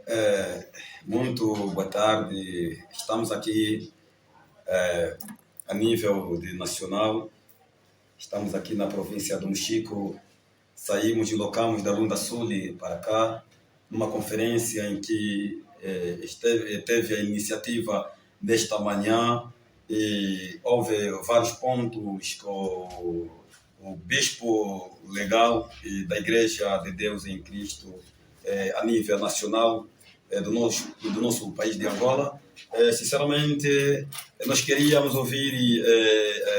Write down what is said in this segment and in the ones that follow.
É, muito boa tarde. Estamos aqui a nível de nacional. Estamos aqui na província do Mochico. Saímos e locamos da Lunda Sul para cá, numa conferência em que teve a iniciativa desta manhã e houve vários pontos com o bispo legal e da Igreja de Deus em Cristo a nível nacional do nosso país de Angola. Sinceramente, nós queríamos ouvir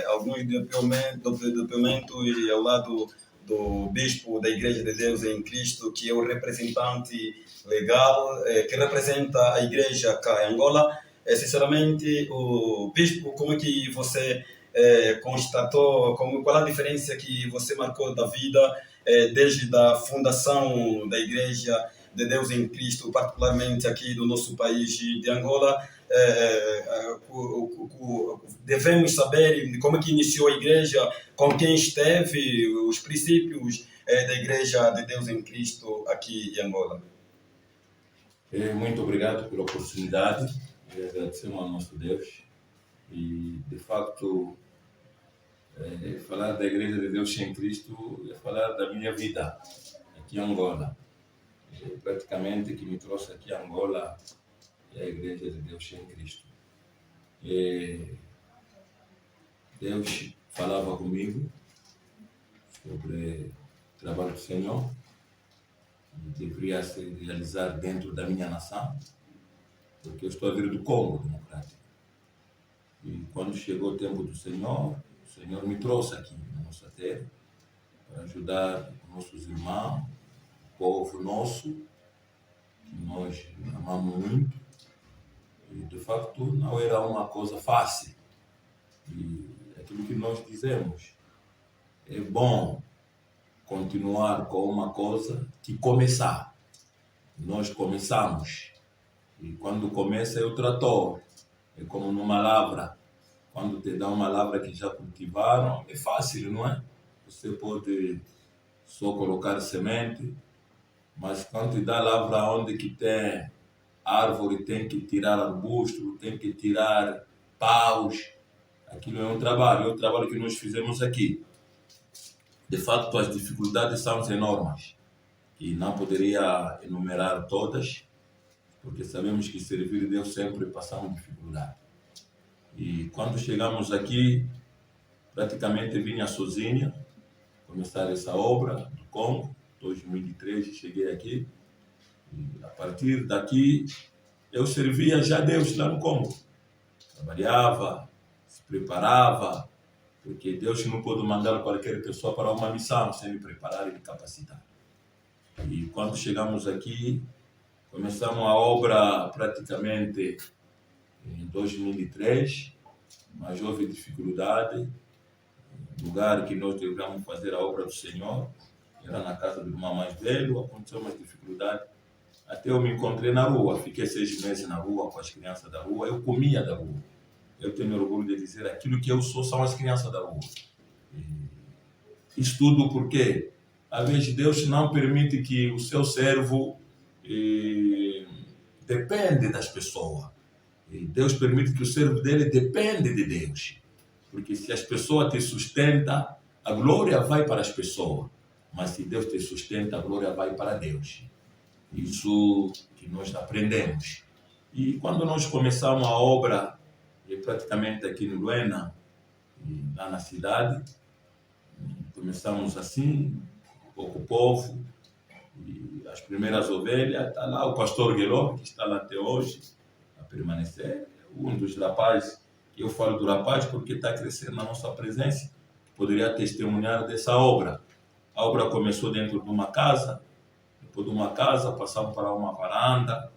alguns depoimentos ao lado do bispo da Igreja de Deus em Cristo, que é o representante legal, que representa a igreja cá em Angola. Sinceramente, o bispo, como é que você constatou, qual a diferença que você marcou da vida desde a fundação da Igreja de Deus em Cristo, particularmente aqui do nosso país de Angola? Devemos saber como é que iniciou a igreja, com quem esteve, os princípios da Igreja de Deus em Cristo aqui em Angola. Muito obrigado pela oportunidade e agradecemos ao nosso Deus. E, de facto, falar da Igreja de Deus em Cristo é falar da minha vida aqui em Angola. Praticamente, que me trouxe aqui a Angola é a Igreja de Deus em Cristo. Deus falava comigo sobre o trabalho do Senhor, que deveria se realizar dentro da minha nação, porque eu estou a vir do Congo Democrático. E quando chegou o tempo do Senhor, o Senhor me trouxe aqui na nossa terra para ajudar nossos irmãos, o povo nosso, que nós amamos muito. E, de facto, não era uma coisa fácil. E aquilo que nós dizemos, é bom continuar com uma coisa que começar. Nós começamos. E quando começa é o trator. É como numa lavra. Quando te dá uma lavra que já cultivaram, é fácil, não é? Você pode só colocar semente, mas quando te dá lavra onde que tem árvore, tem que tirar arbusto, tem que tirar paus. Aquilo é um trabalho que nós fizemos aqui. De fato, as dificuldades são enormes e não poderia enumerar todas, porque sabemos que servir a Deus sempre passamos dificuldade. E quando chegamos aqui, praticamente vinha sozinha começar essa obra do Congo. Em 2013 cheguei aqui e a partir daqui eu servia já a Deus lá no Congo. Trabalhava, se preparava, porque Deus não pode mandar qualquer pessoa para uma missão sem me preparar e me capacitar. E quando chegamos aqui, começamos a obra praticamente em 2003, mas houve dificuldade. O lugar que nós devemos fazer a obra do Senhor era na casa do irmão mais velho, aconteceu uma dificuldade. Até eu me encontrei na rua, fiquei 6 meses na rua com as crianças da rua, eu comia da rua. Eu tenho orgulho de dizer, aquilo que eu sou são as crianças da rua. Isso tudo porque, às vezes, Deus não permite que o seu servo depende das pessoas. E Deus permite que o servo dele depende de Deus. Porque se as pessoas te sustentam, a glória vai para as pessoas. Mas se Deus te sustenta, a glória vai para Deus. Isso que nós aprendemos. E quando nós começamos a obra, praticamente aqui no Luena, lá na cidade, começamos assim, pouco povo, e as primeiras ovelhas, está lá o pastor Gueló, que está lá até hoje, a permanecer, um dos rapazes, que eu falo do rapaz porque está crescendo na nossa presença, poderia testemunhar dessa obra. A obra começou dentro de uma casa, depois de uma casa passamos para uma varanda,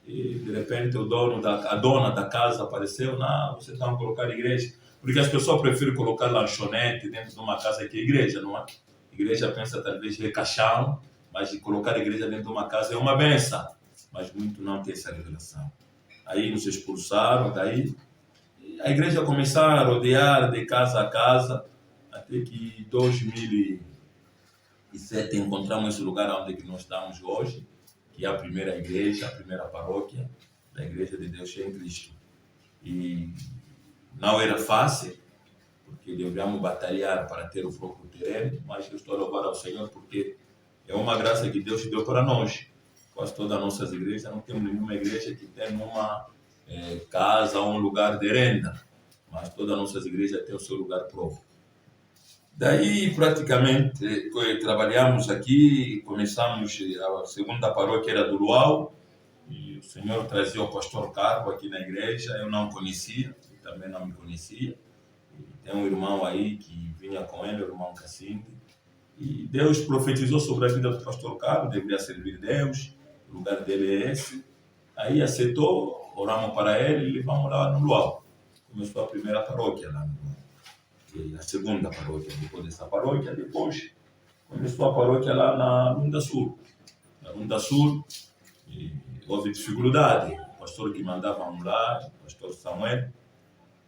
e de repente a dona da casa apareceu, não, você está a colocar igreja, porque as pessoas preferem colocar lanchonete dentro de uma casa que é igreja, não é? A igreja pensa talvez caixão, mas de colocar a igreja dentro de uma casa é uma benção, mas muito não tem essa revelação. Aí nos expulsaram daí, a igreja começou a rodear de casa a casa, até que em 2007 encontramos esse lugar onde nós estamos hoje, que é a primeira igreja, a primeira paróquia da Igreja de Deus em Cristo. E não era fácil, porque devemos batalhar para ter o próprio terreno, mas eu estou a louvar ao Senhor porque é uma graça que Deus deu para nós. Quase todas as nossas igrejas, não temos nenhuma igreja que tenha uma casa ou um lugar de renda, mas todas as nossas igrejas têm o seu lugar próprio. Daí, praticamente, trabalhamos aqui, começamos, a segunda paróquia era do Luau, e o Senhor trazia o pastor Carlos aqui na igreja, eu não conhecia, ele também não me conhecia. E tem um irmão aí que vinha com ele, o irmão Cassinde, e Deus profetizou sobre a vida do pastor Carlos, deveria servir Deus, o lugar dele é esse. Aí aceitou, oramos para ele e levamos lá no Luau. Começou a primeira paróquia lá no Luau. E a segunda paróquia, depois dessa paróquia, depois começou a paróquia lá na Lunda Sul. Na Lunda Sul, e houve dificuldade. O pastor que mandava lá, o pastor Samuel,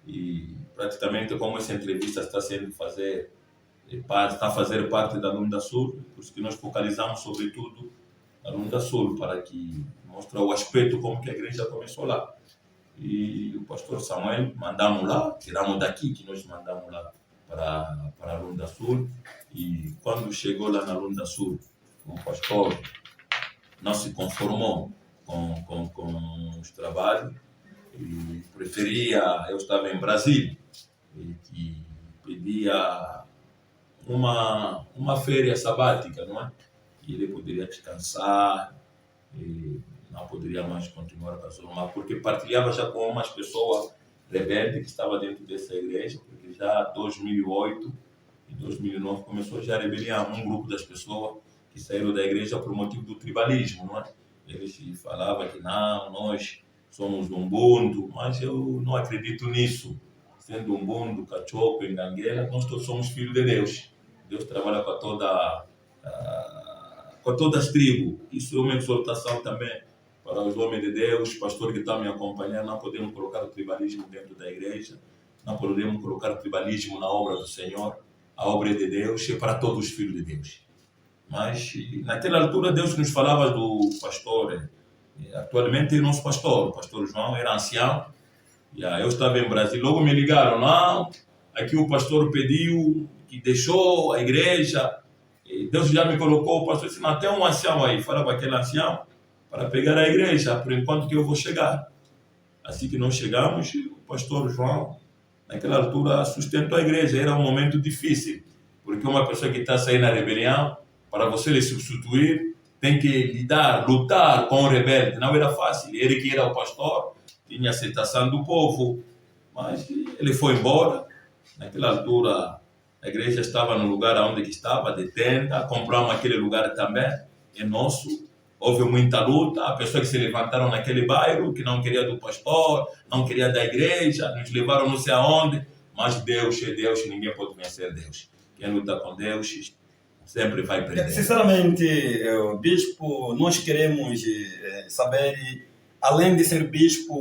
e praticamente como essa entrevista está sendo está a fazer parte da Lunda Sul, por isso que nós focalizamos sobretudo na Lunda Sul, para que mostre o aspecto como que a igreja começou lá. E o pastor Samuel mandamos lá, tiramos daqui que nós mandamos lá para a Lunda Sul. E quando chegou lá na Lunda Sul, o pastor não se conformou com os trabalhos e preferia, eu estava em Brasília, e pedia uma férias sabática, não é? E ele poderia descansar, e não poderia mais continuar com a sua irmã, porque partilhava já com umas pessoas rebeldes que estavam dentro dessa igreja, porque já em 2008 e 2009 começou já a rebelião, um grupo das pessoas que saíram da igreja por motivo do tribalismo, não é? Eles falavam que não, nós somos um Ubuntu, mas eu não acredito nisso. Sendo um Ubuntu, Cachopo, Engangueira, nós todos somos filhos de Deus. Deus trabalha com todas as tribos. Isso é uma exortação também para os homens de Deus, pastor que está me acompanhando. Não podemos colocar o tribalismo dentro da igreja, não podemos colocar o tribalismo na obra do Senhor. A obra de Deus é para todos os filhos de Deus. Mas naquela altura Deus nos falava do pastor, atualmente é nosso pastor, o pastor João, era ancião. Eu estava em Brasília, logo me ligaram, não, aqui o pastor pediu que deixou a igreja, e Deus já me colocou, o pastor disse, não, tem um ancião aí, fala para aquele ancião, para pegar a igreja, por enquanto que eu vou chegar. Assim que nós chegamos, o pastor João, naquela altura, sustentou a igreja, era um momento difícil, porque uma pessoa que está saindo na rebelião, para você lhe substituir, tem que lutar com o rebelde, não era fácil, ele que era o pastor, tinha aceitação do povo, mas ele foi embora. Naquela altura a igreja estava no lugar onde estava, de tenda, compramos aquele lugar também, é nosso. Houve muita luta, a pessoa que se levantaram naquele bairro, que não queria do pastor, não queria da igreja, nos levaram não sei aonde, mas Deus é Deus, ninguém pode vencer Deus. Quem luta com Deus sempre vai perder. Sinceramente, bispo, nós queremos saber, além de ser bispo,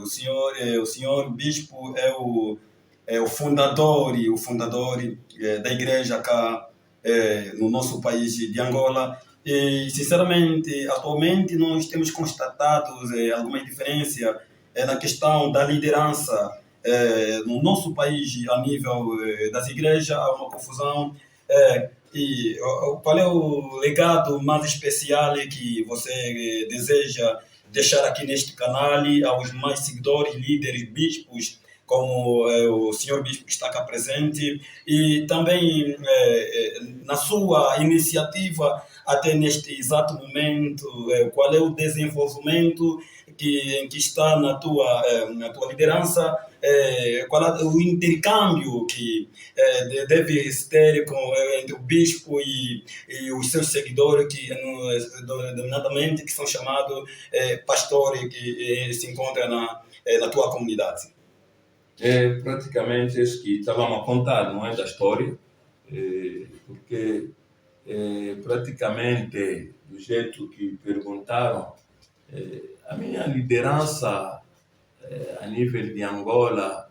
o senhor bispo é o fundador da igreja cá no nosso país de Angola. E, sinceramente, atualmente nós temos constatado alguma diferença na questão da liderança no nosso país a nível das igrejas. Há uma confusão. E qual é o legado mais especial que você deseja deixar aqui neste canal aos mais seguidores, líderes, bispos, como o senhor bispo que está cá presente, e também na sua iniciativa até neste exato momento, qual é o desenvolvimento que está na tua liderança, qual é o intercâmbio que deve ter entre o bispo e os seus seguidores, que denominadamente que são chamados pastores, que se encontram na tua comunidade. É praticamente isso que estávamos a contar, não é, da história, porque praticamente do jeito que perguntaram, a minha liderança a nível de Angola,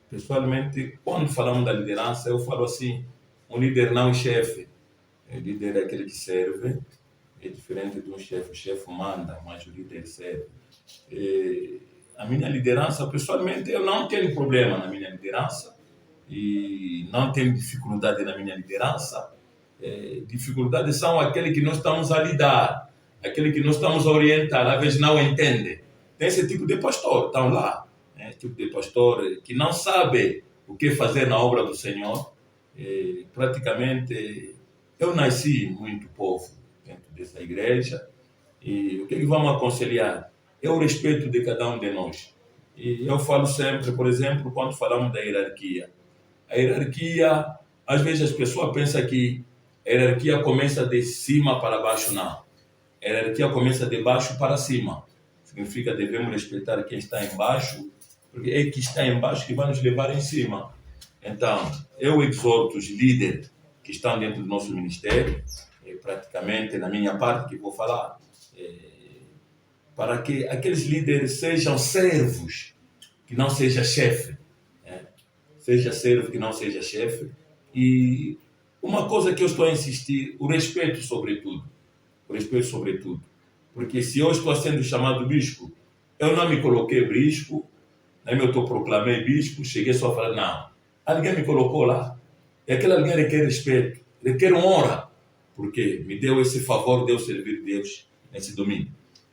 pessoalmente, quando falamos da liderança, eu falo assim, um líder não é chefe, o líder é aquele que serve, é diferente de um chefe. O chefe manda, mas o líder serve. A minha liderança, pessoalmente, eu não tenho problema na minha liderança e não tenho dificuldade na minha liderança. Dificuldades são aqueles que nós estamos a lidar, aqueles que nós estamos a orientar, às vezes não entendem. Tem esse tipo de pastor, estão lá, tipo de pastor que não sabe o que fazer na obra do Senhor. Praticamente, eu nasci muito povo dentro dessa igreja e o que vamos aconselhar é o respeito de cada um de nós. E eu falo sempre, por exemplo, quando falamos da hierarquia. A hierarquia, às vezes as pessoas pensam que a hierarquia começa de cima para baixo, não. A hierarquia começa de baixo para cima. Significa que devemos respeitar quem está embaixo, porque é que está embaixo que vai nos levar em cima. Então, eu exorto os líderes que estão dentro do nosso ministério, praticamente na minha parte que vou falar, para que aqueles líderes sejam servos, que não seja chefe. Seja servo, que não seja chefe. E uma coisa que eu estou a insistir, o respeito sobretudo. O respeito sobretudo. Porque se eu estou sendo chamado bispo, eu não me coloquei bispo, nem eu proclamei bispo, cheguei só a falar, não. Alguém me colocou lá. E aquele alguém requer respeito, requer honra, porque me deu esse favor de eu servir Deus nesse domingo.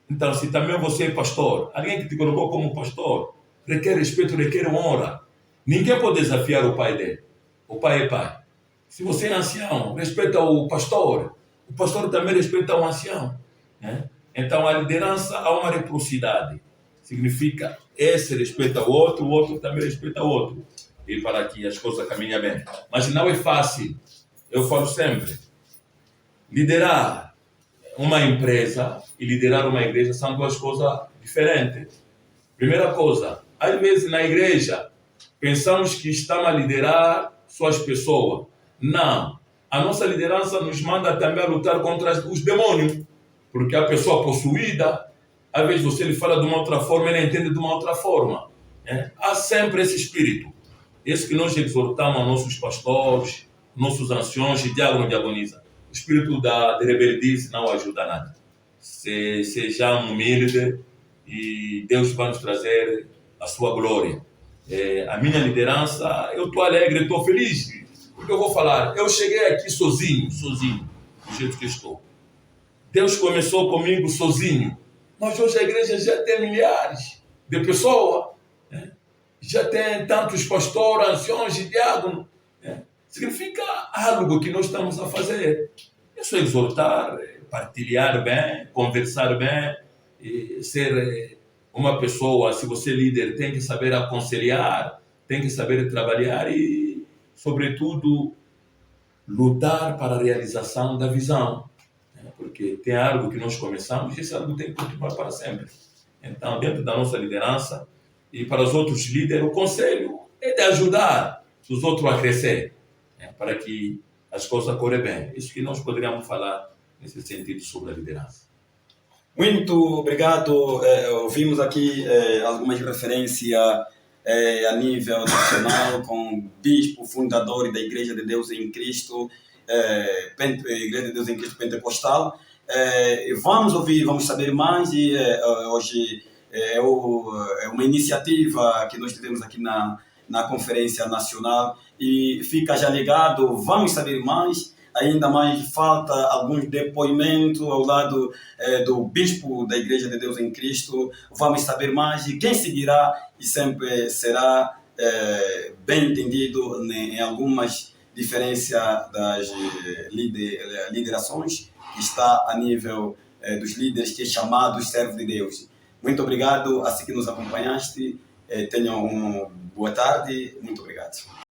Então, se também você é pastor, alguém que te colocou como pastor, requer respeito, requer honra. Ninguém pode desafiar o pai dele. O pai é pai. Se você é ancião, respeita o pastor também respeita o ancião. Então, a liderança há uma reciprocidade. Significa, esse respeita o outro também respeita o outro. E para que as coisas caminhem bem. Mas não é fácil. Eu falo sempre, liderar uma empresa e liderar uma igreja são duas coisas diferentes. Primeira coisa, às vezes na igreja, pensamos que estamos a liderar só as pessoas. Não. A nossa liderança nos manda também a lutar contra os demônios. Porque a pessoa possuída, às vezes você lhe fala de uma outra forma, ele entende de uma outra forma. Há sempre esse espírito. Esse que nós exortamos a nossos pastores, nossos anciões e diáconos e diaconisa. O espírito de rebeldice não ajuda a nada. Sejamos humildes e Deus vai nos trazer a sua glória. A minha liderança, eu estou alegre, estou feliz, porque eu vou falar, eu cheguei aqui sozinho, do jeito que estou. Deus começou comigo sozinho, mas hoje a igreja já tem milhares de pessoas, já tem tantos pastores, anciões e diáconos. Significa algo que nós estamos a fazer. É só exortar, partilhar bem, conversar bem, ser uma pessoa, se você é líder, tem que saber aconselhar, tem que saber trabalhar e, sobretudo, lutar para a realização da visão. Porque tem algo que nós começamos e esse algo tem que continuar para sempre. Então, dentro da nossa liderança e para os outros líderes, o conselho é de ajudar os outros a crescer, para que as coisas corram bem. Isso que nós poderíamos falar nesse sentido sobre a liderança. Muito obrigado. Ouvimos aqui algumas referências a nível nacional com o bispo fundador da Igreja de Deus em Cristo, Igreja de Deus em Cristo Pentecostal. Vamos ouvir, vamos saber mais. E hoje é uma iniciativa que nós tivemos aqui na Conferência Nacional. E fica já ligado, vamos saber mais. Ainda mais falta alguns depoimentos ao lado do bispo da Igreja de Deus em Cristo. Vamos saber mais e quem seguirá e sempre será bem entendido em algumas diferenças das liderações que está a nível dos líderes que é chamados servos de Deus. Muito obrigado, assim que nos acompanhaste. Tenham uma boa tarde. Muito obrigado.